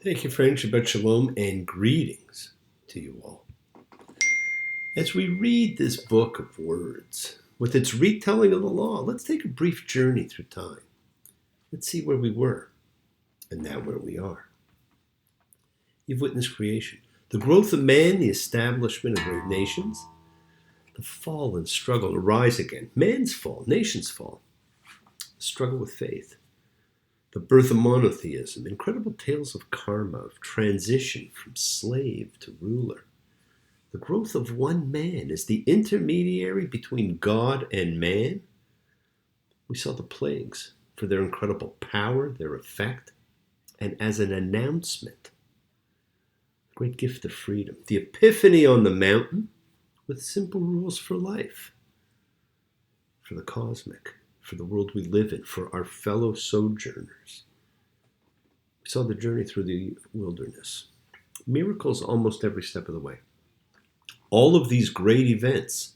Thank you, friend. Shabbat Shalom and greetings to you all. As we read this book of words, with its retelling of the law, let's take a brief journey through time. Let's see where we were and now where we are. You've witnessed creation, the growth of man, the establishment of great nations, the fall and struggle to rise again, man's fall, nation's fall, the struggle with faith, the birth of monotheism, incredible tales of karma, of transition from slave to ruler. The growth of one man as the intermediary between God and man. We saw the plagues for their incredible power, their effect, and as an announcement, the great gift of freedom. The epiphany on the mountain with simple rules for life, for the cosmic, for the world we live in, for our fellow sojourners. We saw the journey through the wilderness. Miracles almost every step of the way. All of these great events,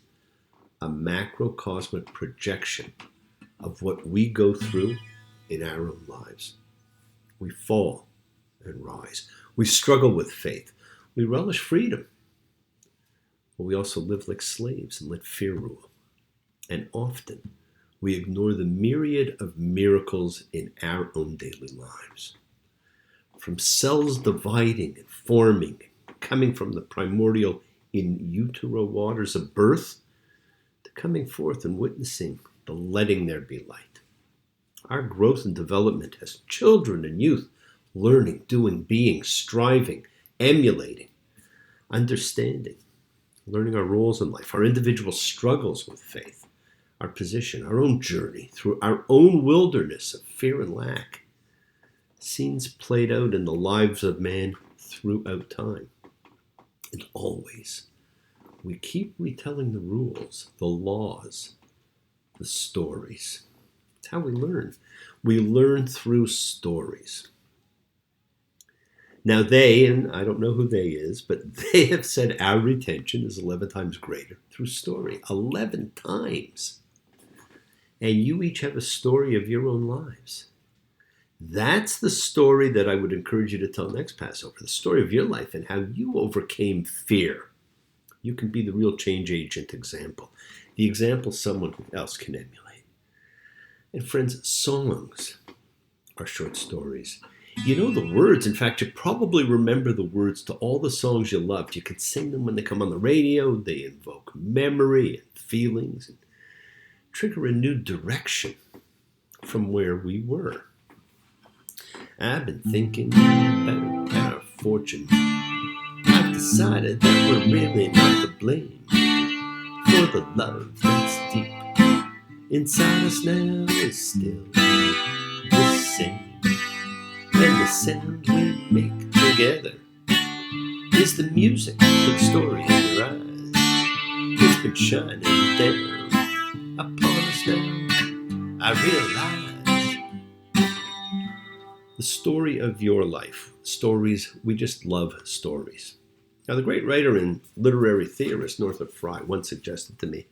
a macrocosmic projection of what we go through in our own lives. We fall and rise. We struggle with faith. We relish freedom. But we also live like slaves and let fear rule. And often, we ignore the myriad of miracles in our own daily lives. From cells dividing and forming, coming from the primordial in utero waters of birth, to coming forth and witnessing the letting there be light. Our growth and development as children and youth, learning, doing, being, striving, emulating, understanding, learning our roles in life, our individual struggles with faith, our position, our own journey through our own wilderness of fear and lack. Scenes played out in the lives of man throughout time. And always, we keep retelling the rules, the laws, the stories. It's how we learn. We learn through stories. Now they, and I don't know who they is, but they have said our retention is 11 times greater through story. 11 times. And you each have a story of your own lives. That's the story that I would encourage you to tell next Passover, the story of your life and how you overcame fear. You can be the real change agent example, the example someone else can emulate. And friends, songs are short stories. You know the words. In fact, you probably remember the words to all the songs you loved. You can sing them when they come on the radio. They invoke memory and feelings and trigger a new direction from where we were. I've been thinking about our fortune. I've decided that we're really not to blame for the love that's deep inside us now is still the same. And the sound we make together is the music for the story in your eyes. It's been shining down upon us now. I realize the story of your life. Stories, we just love stories. Now, the great writer and literary theorist Northrop Frye once suggested to me,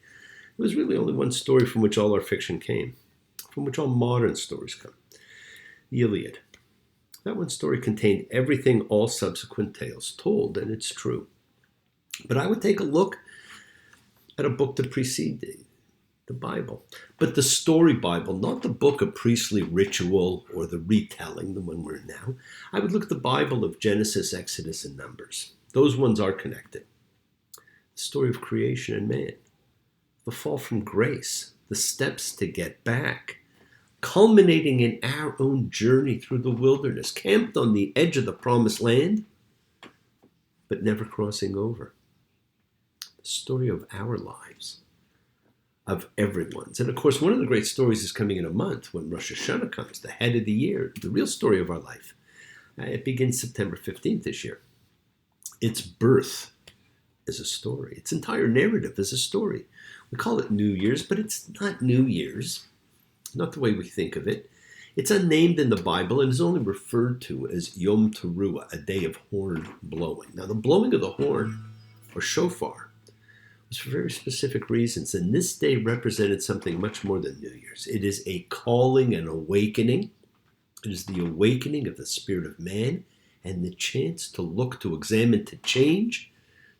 there was really only one story from which all our fiction came, from which all modern stories come. The Iliad. That one story contained everything all subsequent tales told, and it's true. But I would take a look at a book that preceded the Bible. But the story Bible, not the book of priestly ritual or the retelling, the one we're in now. I would look at the Bible of Genesis, Exodus, and Numbers. Those ones are connected. The story of creation and man. The fall from grace. The steps to get back. Culminating in our own journey through the wilderness. Camped on the edge of the promised land, but never crossing over. The story of our lives. Of everyone's. And of course, one of the great stories is coming in a month when Rosh Hashanah comes, the head of the year, the real story of our life. It begins September 15th this year. Its birth is a story. Its entire narrative is a story. We call it New Year's, but it's not New Year's. Not the way we think of it. It's unnamed in the Bible and is only referred to as Yom Teruah, a day of horn blowing. Now, the blowing of the horn, or shofar, was for very specific reasons, and this day represented something much more than New Year's. It is a calling and awakening. It is the awakening of the spirit of man and the chance to look, to examine, to change,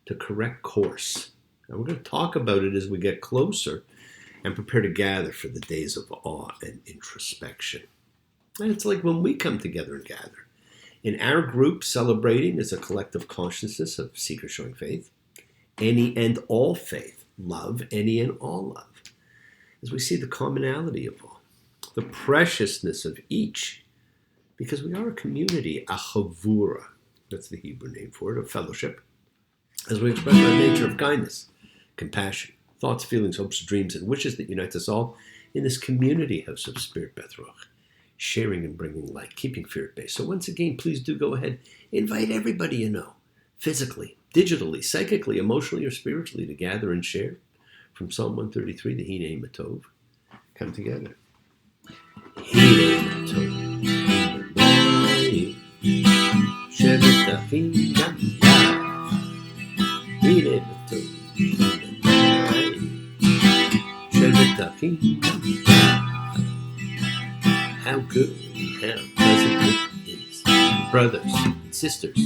to correct course. And we're going to talk about it as we get closer and prepare to gather for the days of awe and introspection. And it's like when we come together and gather. In our group, celebrating is a collective consciousness of seekers showing faith, any and all faith, love, any and all love. As we see the commonality of all, the preciousness of each, because we are a community, a chavura, that's the Hebrew name for it, of fellowship, as we express our nature of kindness, compassion, thoughts, feelings, hopes, dreams, and wishes that unite us all in this community house of Spirit Beth Ruach, sharing and bringing light, keeping fear at bay. So once again, please do go ahead, invite everybody you know, physically, digitally, psychically, emotionally, or spiritually, to gather and share. From Psalm 133, the Hinei Matov, come together. Hinei Matov, Shevet Achim Yamyah. Hinei Matov, Shevet Achim Yamyah. How good, how pleasant it is, brothers and sisters,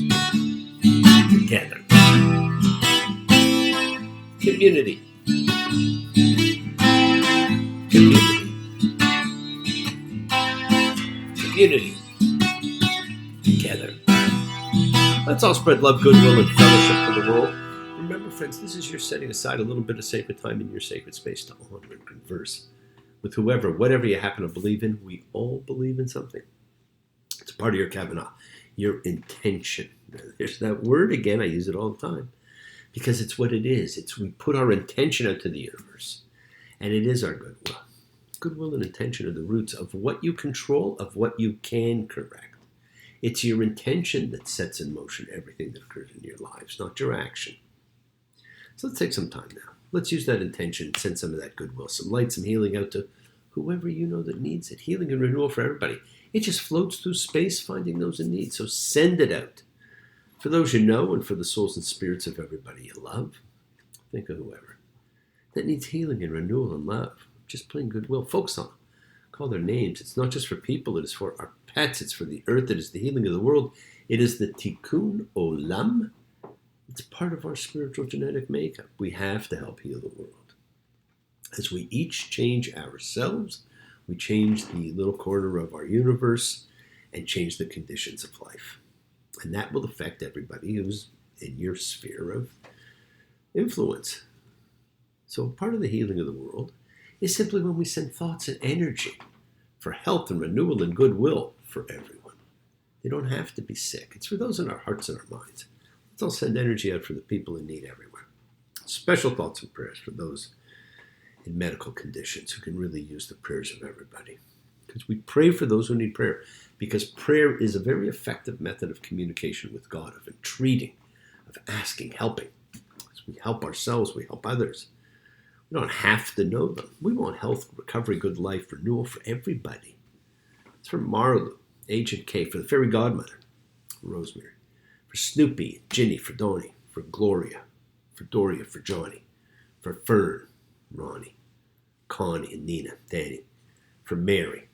together. Community. Community. Together. Let's all spread love, goodwill, and fellowship to the world. Remember, friends, this is your setting aside a little bit of sacred time in your sacred space to honor and converse with whoever, whatever you happen to believe in. We all believe in something. It's part of your kavanah, your intention. There's that word again. I use it all the time because it's what it is. It's we put our intention out to the universe, and it is our goodwill. Goodwill and intention are the roots of what you control, of what you can correct. It's your intention that sets in motion everything that occurs in your lives, not your action. So let's take some time now. Let's use that intention and send some of that goodwill, some light, some healing out to whoever you know that needs it. Healing and renewal for everybody. It just floats through space, finding those in need. So send it out. For those you know and for the souls and spirits of everybody you love. Think of whoever that needs healing and renewal and love. Just plain goodwill. Focus on them. Call their names. It's not just for people. It is for our pets. It's for the earth. It is the healing of the world. It is the tikkun olam. It's part of our spiritual genetic makeup. We have to help heal the world. As we each change ourselves, we change the little corner of our universe and change the conditions of life. And that will affect everybody who's in your sphere of influence. So part of the healing of the world is simply when we send thoughts and energy for health and renewal and goodwill for everyone. They don't have to be sick. It's for those in our hearts and our minds. Let's all send energy out for the people in need everywhere. Special thoughts and prayers for those in medical conditions who can really use the prayers of everybody. Because we pray for those who need prayer. Because prayer is a very effective method of communication with God, of entreating, of asking, helping. As we help ourselves, we help others. We don't have to know them. We want health, recovery, good life, renewal for everybody. It's for Marlu, Agent K, for the fairy godmother, Rosemary, for Snoopy, Ginny, for Donnie, for Gloria, for Doria, for Johnny, for Fern, Ronnie, Connie and Nina, Danny, for Mary,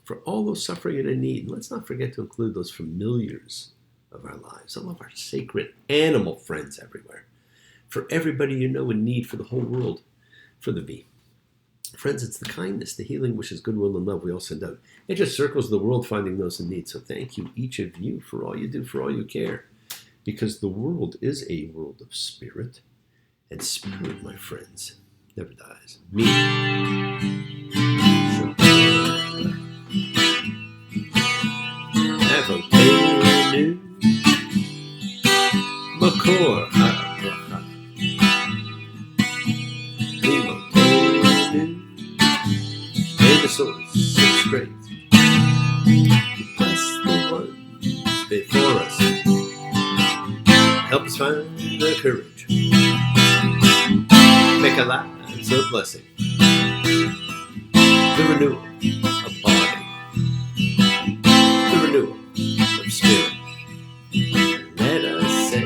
for all those suffering and in need. And let's not forget to include those familiars of our lives, all of our sacred animal friends everywhere, for everybody you know in need, for the whole world, for the V. Friends, it's the kindness, the healing, wishes, goodwill, and love we all send out. It just circles the world finding those in need. So thank you, each of you, for all you do, for all you care. Because the world is a world of spirit. And spirit, my friends, never dies. Me. Avotenu. Makor ha'bracha. The source of strength. Bless the ones before us. Help us find the courage. Make our lives a blessing. The renewal of body. The renewal of spirit. Let us say,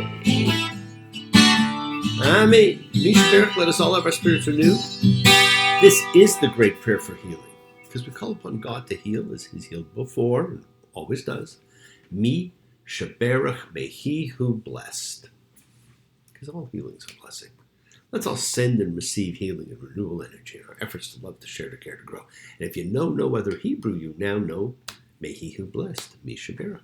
Amen. Me spirit, let us all have our spirits renewed. This is the great prayer for healing. Because we call upon God to heal as He's healed before and always does. Mi Shaberach, may he who blessed. Because all healing is a blessing. Let's all send and receive healing and renewal energy in our efforts to love, to share, to care, to grow. And if you know no other Hebrew, you now know, may he who blessed, me Shaberach.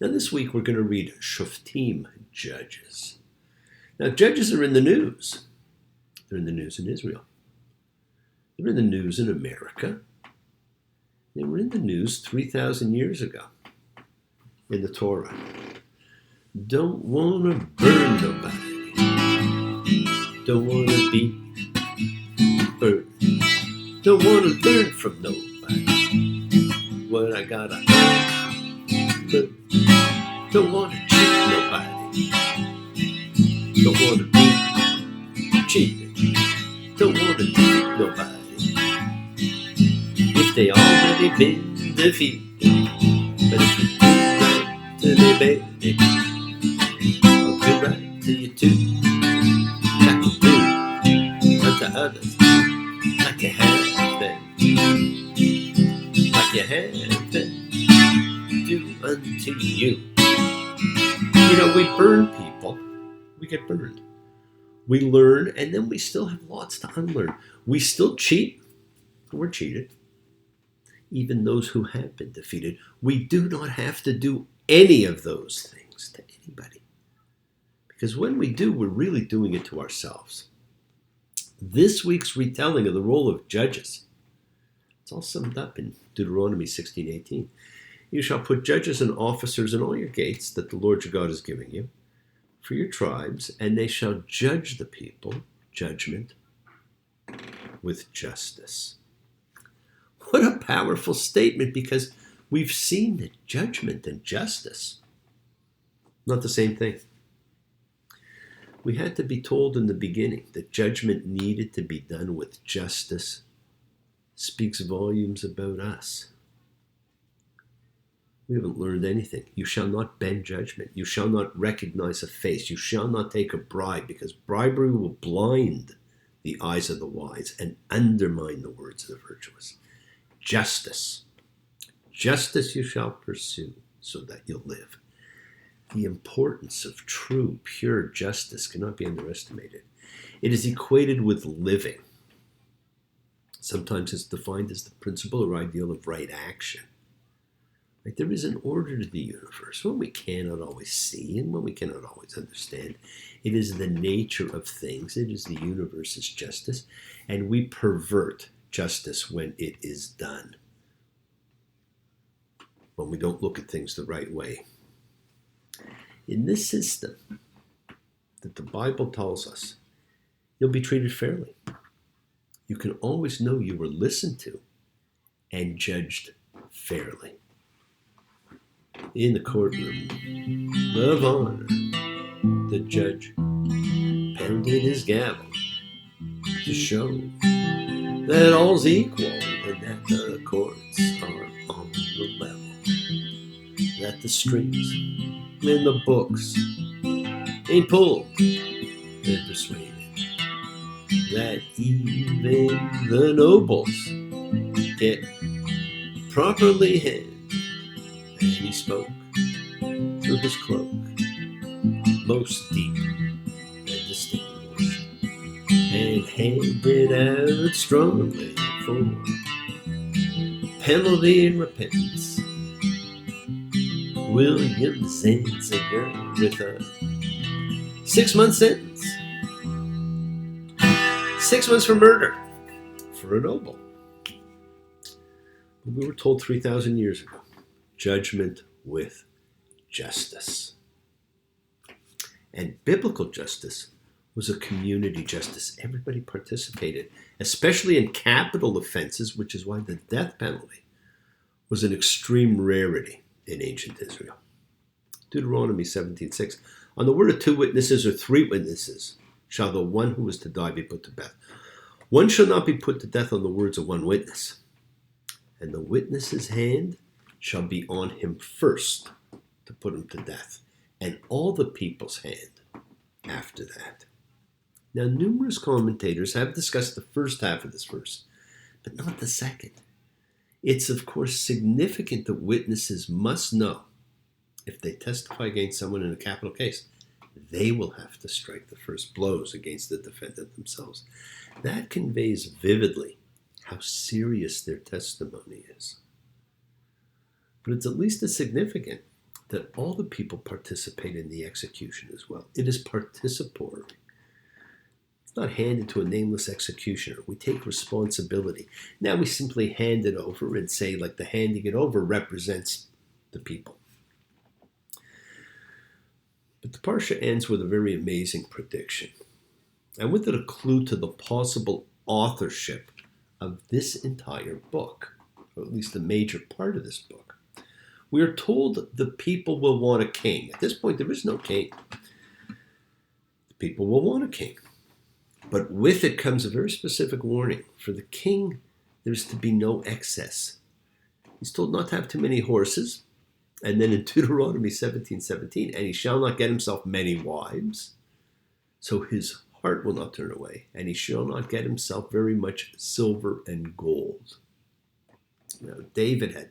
Now this week we're going to read shoftim, Judges. Now judges are in the news. They're in the news in Israel. They're in the news in America. They were in the news 3,000 years ago in the Torah. Don't want to burn nobody. Don't want to be burned. Don't want to learn from nobody what I gotta learn. Don't want to cheat nobody. Don't want to be cheated. Don't want to defeat nobody if they already been defeated. But if you do right to me, baby, I'll do right to you too. Got to do unto others like you have them. Like you have them, do unto you. You know, we burn people. We get burned. We learn, and then we still have lots to unlearn. We still cheat. We're cheated. Even those who have been defeated. We do not have to do any of those things to anybody. Because when we do, we're really doing it to ourselves. This week's retelling of the role of judges, it's all summed up in Deuteronomy 16:18. You shall put judges and officers in all your gates that the Lord your God is giving you for your tribes, and they shall judge the people, judgment, with justice. What a powerful statement, because we've seen that judgment and justice, not the same thing. We had to be told in the beginning that judgment needed to be done with justice. Speaks volumes about us. We haven't learned anything. You shall not bend judgment. You shall not recognize a face. You shall not take a bribe, because bribery will blind the eyes of the wise and undermine the words of the virtuous. Justice. Justice you shall pursue so that you'll live. The importance of true, pure justice cannot be underestimated. It is equated with living. Sometimes it's defined as the principle or ideal of right action. Like, there is an order to the universe, one we cannot always see and one we cannot always understand. It is the nature of things. It is the universe's justice. And we pervert justice when it is done. When we don't look at things the right way. In this system that the Bible tells us, you'll be treated fairly. You can always know you were listened to and judged fairly. In the courtroom of honor, the judge pounded his gavel to show that all's equal and that the courts are on the level, that the strings in the books ain't pulled and persuaded, that even the nobles get properly handed. And he spoke through his cloak, most deep and distinguished, and handed out strongly for penalty and repentance. William Zanziger with a 6-month sentence. 6 months for murder for a noble. But we were told 3,000 years ago, judgment with justice. And biblical justice was a community justice. Everybody participated, especially in capital offenses, which is why the death penalty was an extreme rarity in ancient Israel. Deuteronomy 17:6. On the word of 2 witnesses or 3 witnesses shall the one who is to die be put to death. One shall not be put to death on the words of one witness. And the witness's hand shall be on him first to put him to death, and all the people's hand after that. Now, numerous commentators have discussed the first half of this verse, but not the second. It's, of course, significant that witnesses must know If they testify against someone in a capital case, they will have to strike the first blows against the defendant themselves. That conveys vividly how serious their testimony is. But it's at least as significant that all the people participate in the execution as well. It is participatory. It's not handed to a nameless executioner. We take responsibility. Now we simply hand it over and say, like, the handing it over represents the people. But the Parsha ends with a very amazing prediction, and with it a clue to the possible authorship of this entire book, or at least a major part of this book. We are told the people will want a king. At this point, there is no king. The people will want a king. But with it comes a very specific warning. For the king, there's to be no excess. He's told not to have too many horses. And then in Deuteronomy 17:17, and he shall not get himself many wives, so his heart will not turn away, and he shall not get himself very much silver and gold. Now, David had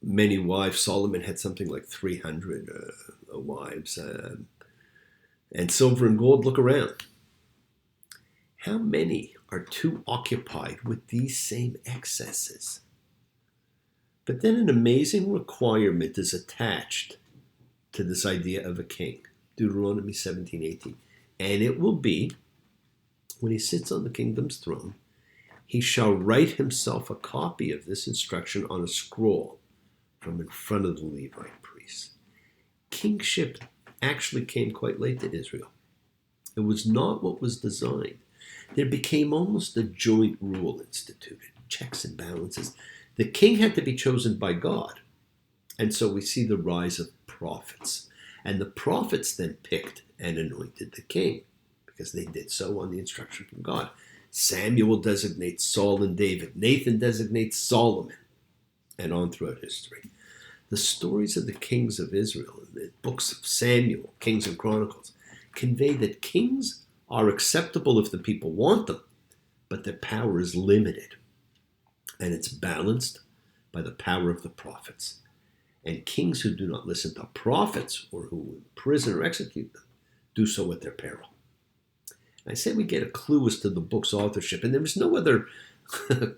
many wives. Solomon had something like 300 wives. And silver and gold, look around. How many are too occupied with these same excesses? But then an amazing requirement is attached to this idea of a king. Deuteronomy 17:18. And it will be, when he sits on the kingdom's throne, he shall write himself a copy of this instruction on a scroll from in front of the Levite priests. Kingship actually came quite late to Israel. It was not what was designed. There became almost a joint rule instituted, checks and balances. The king had to be chosen by God. And so we see the rise of prophets. And the prophets then picked and anointed the king, because they did so on the instruction from God. Samuel designates Saul and David. Nathan designates Solomon, and on throughout history. The stories of the kings of Israel, in the books of Samuel, Kings and Chronicles, convey that kings are acceptable if the people want them, but their power is limited. And it's balanced by the power of the prophets. And kings who do not listen to prophets, or who imprison or execute them, do so at their peril. I say we get a clue as to the book's authorship, and there was no other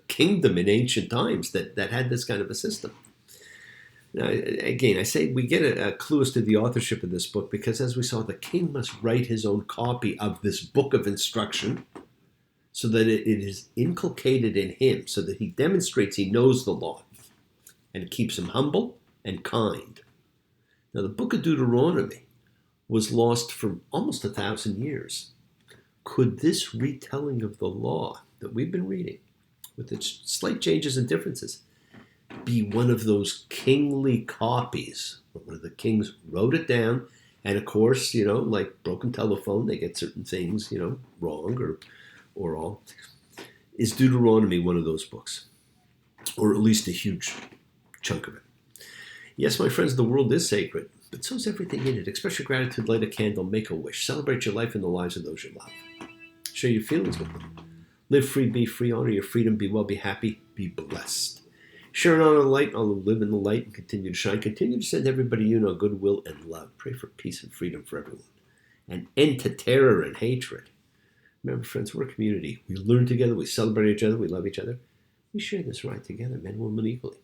kingdom in ancient times that had this kind of a system. Now, again, I say we get a clue as to the authorship of this book because, as we saw, the king must write his own copy of this book of instruction so that it is inculcated in him, so that he demonstrates he knows the law, and it keeps him humble and kind. Now, the book of Deuteronomy was lost for almost 1,000 years. Could this retelling of the law that we've been reading, with its slight changes and differences, be one of those kingly copies where the kings wrote it down? And of course, like broken telephone, they get certain things, wrong or all. Is Deuteronomy one of those books? Or at least a huge chunk of it? Yes, my friends, the world is sacred, but so is everything in it. Express your gratitude, light a candle, make a wish. Celebrate your life and the lives of those you love. Share your feelings with them. Live free, be free, honor your freedom, be well, be happy, be blessed. Share and honor the light, live in the light and continue to shine. Continue to send everybody you know goodwill and love. Pray for peace and freedom for everyone. An end to terror and hatred. Remember, friends, we're a community. We learn together, we celebrate each other, we love each other. We share this ride together, men and women equally.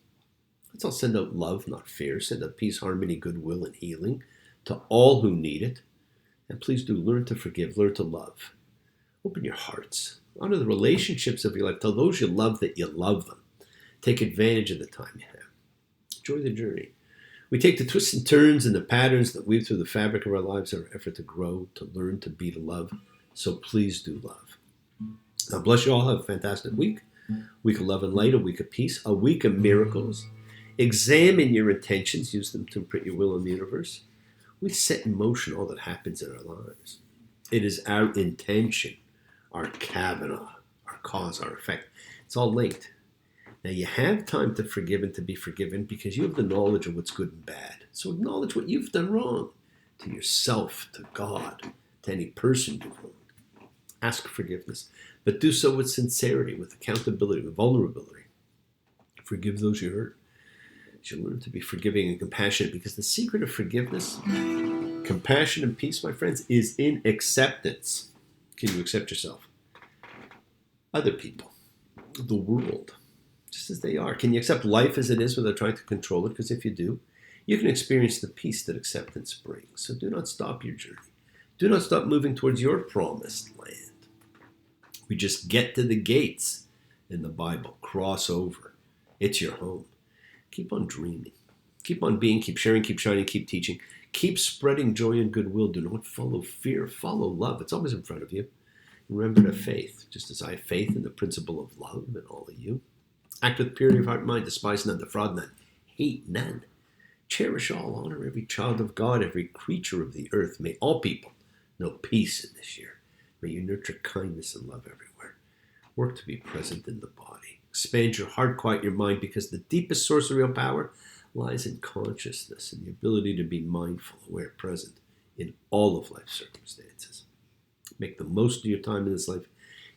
Let's all send out love, not fear. Send out peace, harmony, goodwill, and healing to all who need it. And please do learn to forgive, learn to love. Open your hearts. Honor the relationships of your life. Tell those you love that you love them. Take advantage of the time you have. Enjoy the journey. We take the twists and turns and the patterns that weave through the fabric of our lives in our effort to grow, to learn, to be, to love. So please do love. God bless you all. Have a fantastic week. Week of love and light, a week of peace, a week of miracles. Examine your intentions. Use them to imprint your will in the universe. We set in motion all that happens in our lives. It is our intention, our Kavanaugh, our cause, our effect. It's all linked. Now, you have time to forgive and to be forgiven because you have the knowledge of what's good and bad. So acknowledge what you've done wrong to yourself, to God, to any person you've wronged. Ask forgiveness, but do so with sincerity, with accountability, with vulnerability. Forgive those you hurt. You learn to be forgiving and compassionate, because the secret of forgiveness, compassion, and peace, my friends, is in acceptance. Can you accept yourself? Other people, the world, just as they are. Can you accept life as it is without trying to control it? Because if you do, you can experience the peace that acceptance brings. So do not stop your journey. Do not stop moving towards your promised land. We just get to the gates in the Bible. Cross over. It's your home. Keep on dreaming. Keep on being. Keep sharing. Keep shining. Keep teaching. Keep spreading joy and goodwill. Do not follow fear. Follow love. It's always in front of you. Remember to have faith, just as I have faith in the principle of love in all of you. Act with purity of heart and mind. Despise none. Defraud none. Hate none. Cherish all. Honor every child of God, every creature of the earth. May all people know peace in this year. May you nurture kindness and love everywhere. Work to be present in the body. Expand your heart, quiet your mind, because the deepest source of real power lies in consciousness and the ability to be mindful, aware, present in all of life's circumstances. Make the most of your time in this life.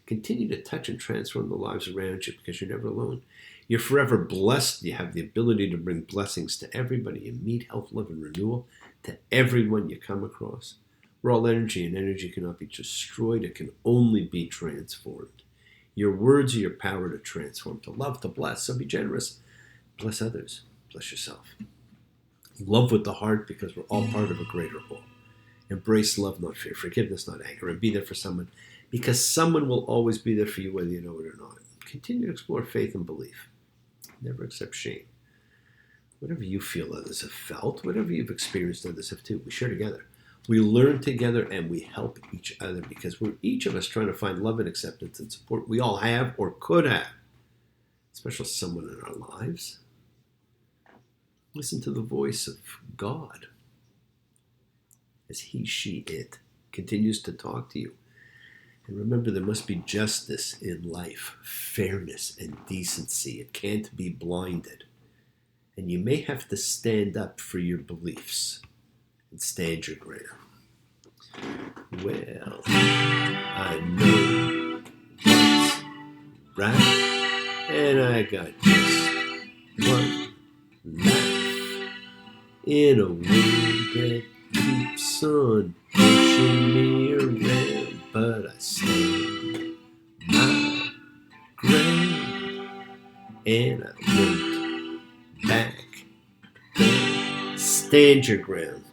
Continue to touch and transform the lives around you, because you're never alone. You're forever blessed. You have the ability to bring blessings to everybody you meet, health, love, and renewal to everyone you come across. We're all energy, and energy cannot be destroyed. It can only be transformed. Your words are your power to transform, to love, to bless. So be generous. Bless others. Bless yourself. Love with the heart, because we're all part of a greater whole. Embrace love, not fear. Forgiveness, not anger. And be there for someone, because someone will always be there for you, whether you know it or not. Continue to explore faith and belief. Never accept shame. Whatever you feel others have felt, whatever you've experienced others have too, we share together. We learn together and we help each other, because we're each of us trying to find love and acceptance and support we all have or could have. Special someone in our lives. Listen to the voice of God as he, she, it continues to talk to you. And remember, there must be justice in life, fairness and decency. It can't be blinded. And you may have to stand up for your beliefs and stand your ground. Well, I know what's right, and I got just one life in a world that keeps on pushing me around, but I stand my ground, and I won't back down. Stand your ground.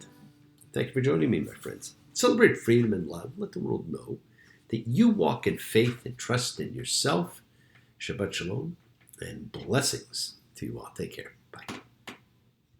Thank you for joining me, my friends. Celebrate freedom and love. Let the world know that you walk in faith and trust in yourself. Shabbat shalom and blessings to you all. Take care. Bye.